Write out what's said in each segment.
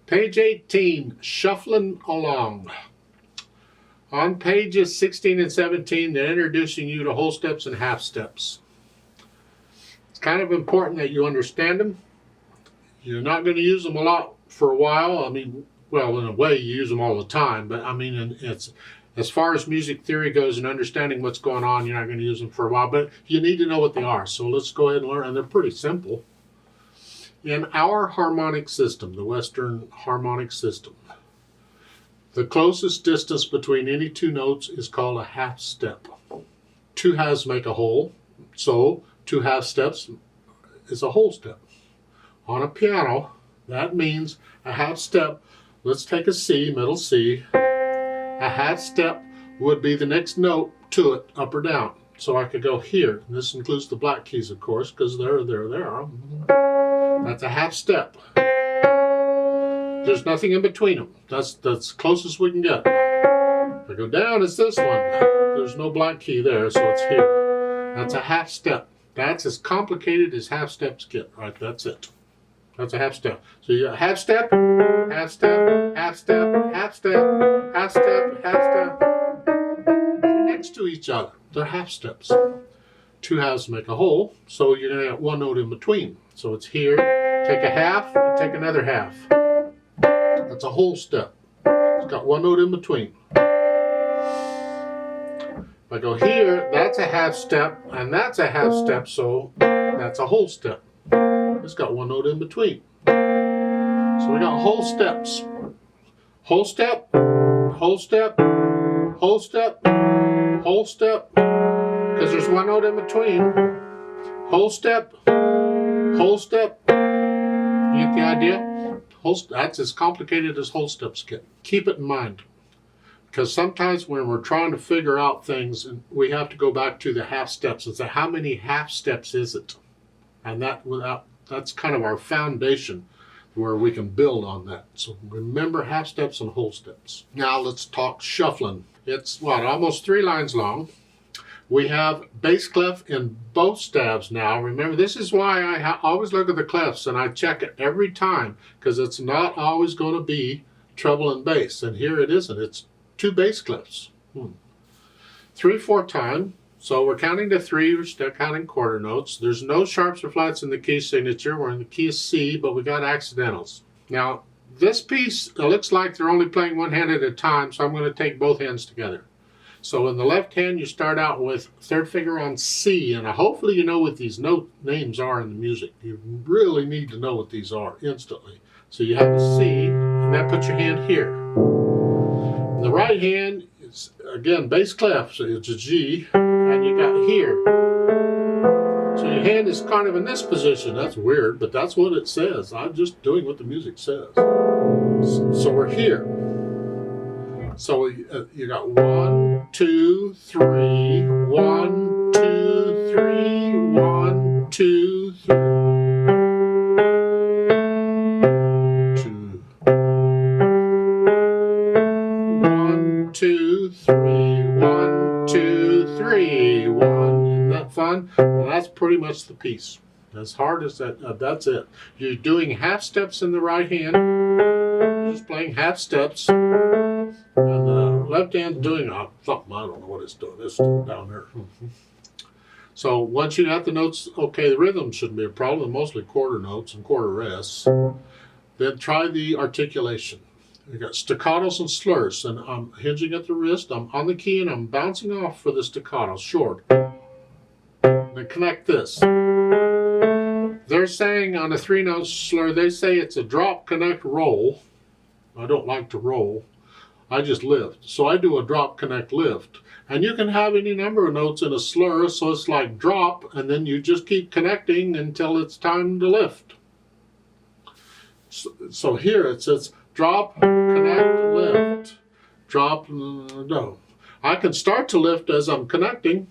Page 18, Shufflin Along. On pages 16 and 17, they're introducing you to whole steps and half steps. It's kind of important that you understand them. You're not going to use them a lot for a while. I mean, well, in a way, you use them all the time. But I mean, it's as far as music theory goes and understanding what's going on, you're not going to use them for a while. But you need to know what they are. So let's go ahead and learn. And they're pretty simple. In our harmonic system, the Western harmonic system, the closest distance between any two notes is called a half step. Two halves make a whole, so two half steps is a whole step. On a piano, that means a half step. Let's take a C, middle C. A half step would be the next note to it, up or down. So I could go here. This includes the black keys, of course, because they're there. That's a half step. There's nothing in between them. That's the closest we can get. If I go down, it's this one. There's no black key there, so it's here. That's a half step. That's as complicated as half steps get, right? That's it. That's a half step. So you got half step, half step, half step, half step, half step, half step. They're next to each other. They're half steps. Two halves make a whole, so you're going to get one note in between. So it's here, take a half, and take another half. That's a whole step. It's got one note in between. If I go here, that's a half step, and that's a half step, so that's a whole step. It's got one note in between. So we got whole steps. Whole step, whole step, whole step, whole step, because there's one note in between. Whole step, whole step. You get the idea? That's as complicated as whole steps get. Keep it in mind. Because sometimes when we're trying to figure out things, we have to go back to the half steps and say, how many half steps is it? And that's kind of our foundation where we can build on that. So remember half steps and whole steps. Now let's talk shuffling. It's almost 3 lines long. We have bass clef in both stabs now. Remember, this is why I always look at the clefs and I check it every time, because it's not always going to be treble and bass. And here it isn't. It's 2 bass clefs. 3/4 time. So we're counting to 3. We're still counting quarter notes. There's no sharps or flats in the key signature. We're in the key of C, but we got accidentals. Now, this piece, it looks like they're only playing one hand at a time, so I'm going to take both hands together. So in the left hand, you start out with third finger on C, and hopefully you know what these note names are in the music. You really need to know what these are instantly. So you have a C, and that puts your hand here. In the right hand, it's again bass clef, so it's a G, and you got here. So your hand is kind of in this position. That's weird, but that's what it says. I'm just doing what the music says. So we're here. So you got 1, 2, 3, 1, 2, 3, 1, 2, 3. 2. 1, 2, 3, 1, 2, 3, 1. Isn't that fun? Well, that's pretty much the piece. As hard as that, that's it. You're doing half steps in the right hand. You're just playing half steps. And the left hand's doing something, I don't know what it's doing. It's down there. So once you got the notes, okay, the rhythm shouldn't be a problem. Mostly quarter notes and quarter rests. Then try the articulation. You got staccatos and slurs, and I'm hinging at the wrist. I'm on the key and I'm bouncing off for the staccato, short. Then connect this. They're saying on a 3-note slur, they say it's a drop, connect, roll. I don't like to roll. I just lift. So I do a drop, connect, lift. And you can have any number of notes in a slur, so it's like drop, and then you just keep connecting until it's time to lift. So here it says drop, connect, lift. Drop, no. I can start to lift as I'm connecting,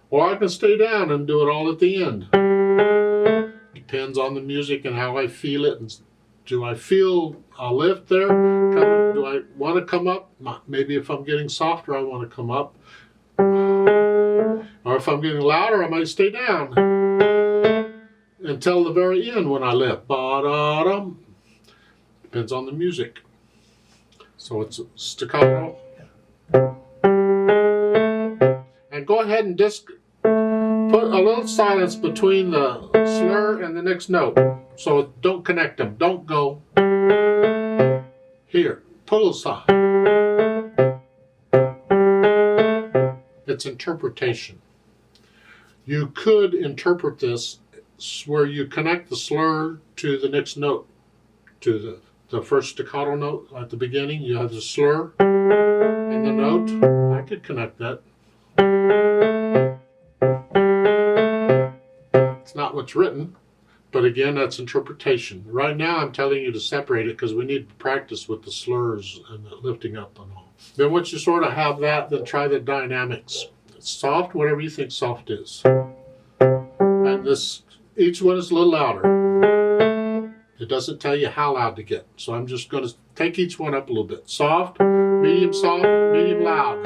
or I can stay down and do it all at the end. Depends on the music and how I feel it. And do I feel a lift there? Do I want to come up? Maybe if I'm getting softer, I want to come up. Or if I'm getting louder, I might stay down until the very end when I lift. Ba-da-dum. Depends on the music. So it's staccato. And go ahead and just put a little silence between the slur and the next note. So don't connect them. Don't go here. Put a little silence. It's interpretation. You could interpret this where you connect the slur to the next note, to the first staccato note at the beginning. You have the slur and the note. I could connect that. It's not what's written, but again, that's interpretation. Right now, I'm telling you to separate it because we need to practice with the slurs and the lifting up and all. Then once you sort of have that, then try the dynamics. It's soft, whatever you think soft is. And this, each one is a little louder. It doesn't tell you how loud to get. So I'm just going to take each one up a little bit. Soft, medium loud.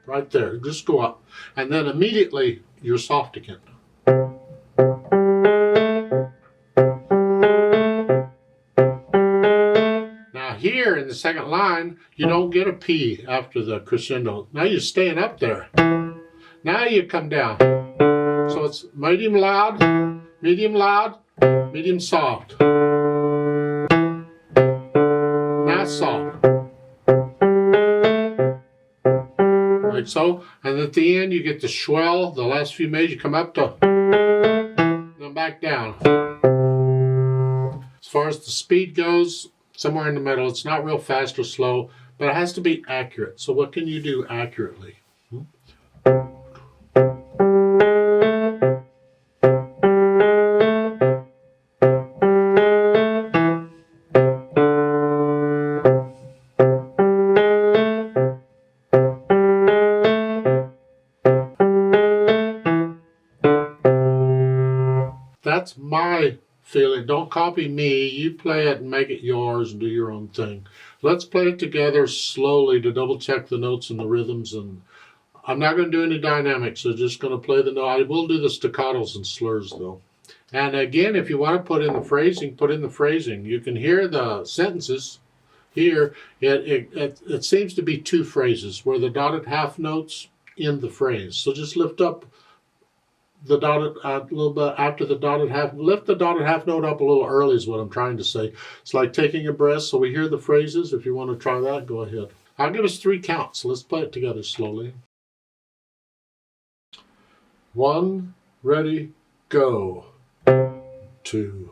Right there. Just go up. And then immediately you're soft again. Now here in the second line, you don't get a P after the crescendo. Now you're staying up there. Now you come down. So it's medium loud, medium soft. Now soft. Like so. And at the end you get the swell, the last few measures, you come up to, then back down. As far as the speed goes, somewhere in the middle. It's not real fast or slow, but it has to be accurate. So what can you do accurately? That's my feeling. Don't copy me. You play it and make it yours and do your own thing. Let's play it together slowly to double check the notes and the rhythms. And I'm not going to do any dynamics. So just going to play the note. I will do the staccatos and slurs though. And again, if you want to put in the phrasing, put in the phrasing. You can hear the sentences here. It seems to be two phrases where the dotted half notes in the phrase. So just lift up the dotted a little bit after the dotted half. Lift the dotted half note up a little early is what I'm trying to say. It's like taking a breath. So we hear the phrases. If you want to try that, go ahead. I'll give us 3 counts. So let's play it together slowly. 1, ready, go. 2.